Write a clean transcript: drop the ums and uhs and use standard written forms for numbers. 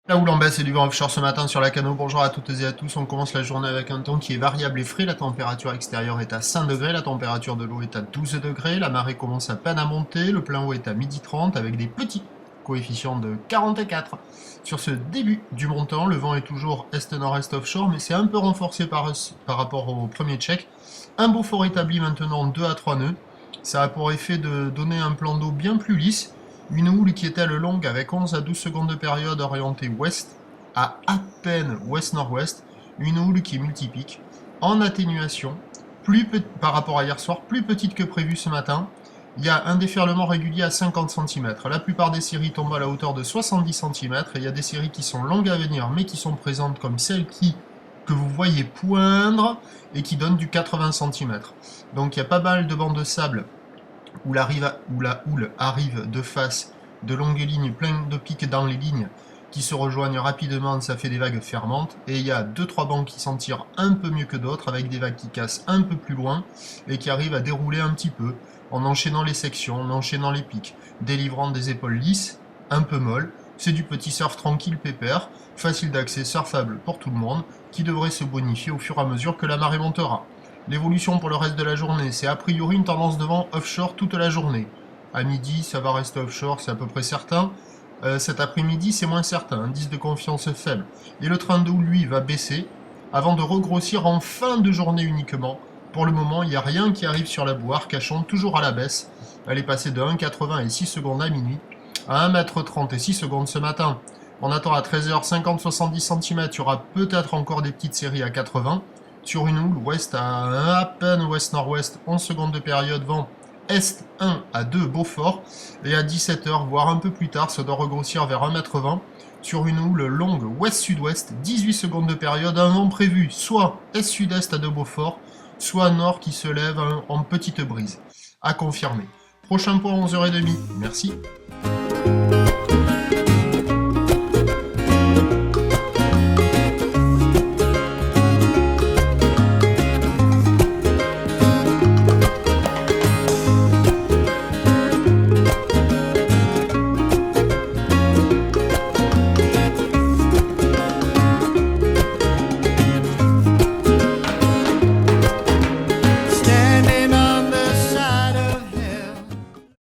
La houle en baisse et du vent offshore ce matin sur la Cano. Bonjour à toutes et à tous. On commence la journée avec un temps qui est variable et frais. La température extérieure est à 5 degrés, la température de l'eau est à 12 degrés, la marée commence à peine à monter, le plein eau est à 12h30 avec des petits coefficients de 44. Sur ce début du montant, le vent est toujours est-nord-est offshore, mais c'est un peu renforcé par rapport au premier check. Un beau fort établi maintenant 2 à 3 nœuds. Ça a pour effet de donner un plan d'eau bien plus lisse. Une houle qui est elle longue avec 11 à 12 secondes de période orientée ouest à peine ouest-nord-ouest. Une houle qui est multipique, en atténuation, par rapport à hier soir, plus petite que prévu ce matin. Il y a un déferlement régulier à 50 cm. La plupart des séries tombent à la hauteur de 70 cm et il y a des séries qui sont longues à venir mais qui sont présentes comme celles que vous voyez poindre et qui donnent du 80 cm. Donc il y a pas mal de bancs de sable où la houle arrive de face, de longues lignes, plein de pics dans les lignes qui se rejoignent rapidement, ça fait des vagues fermantes, et il y a 2-3 bancs qui s'en tirent un peu mieux que d'autres, avec des vagues qui cassent un peu plus loin, et qui arrivent à dérouler un petit peu, en enchaînant les sections, en enchaînant les pics, délivrant des épaules lisses, un peu molles. C'est du petit surf tranquille pépère, facile d'accès, surfable pour tout le monde, qui devrait se bonifier au fur et à mesure que la marée montera. L'évolution pour le reste de la journée, c'est a priori une tendance de vent offshore toute la journée. À midi, ça va rester offshore, c'est à peu près certain. Cet après-midi, c'est moins certain, indice de confiance faible. Et le train d'eau, lui, va baisser, avant de regrossir en fin de journée uniquement. Pour le moment, il n'y a rien qui arrive sur la boire, cachant toujours à la baisse. Elle est passée de 1,80 et 6 secondes à minuit, à 1,30 m et 6 secondes ce matin. On attend à 13h50, 70 cm, il y aura peut-être encore des petites séries à 80. Sur une houle, ouest à peine ouest-nord-ouest, 11 secondes de période, vent est 1 à 2 Beaufort, et à 17h, voire un peu plus tard, ça doit regrossir vers 1,20 m. Sur une houle longue ouest-sud-ouest, 18 secondes de période, un vent prévu soit est-sud-est à 2 Beaufort, soit nord qui se lève en petite brise. À confirmer. Prochain point 11h30. Merci.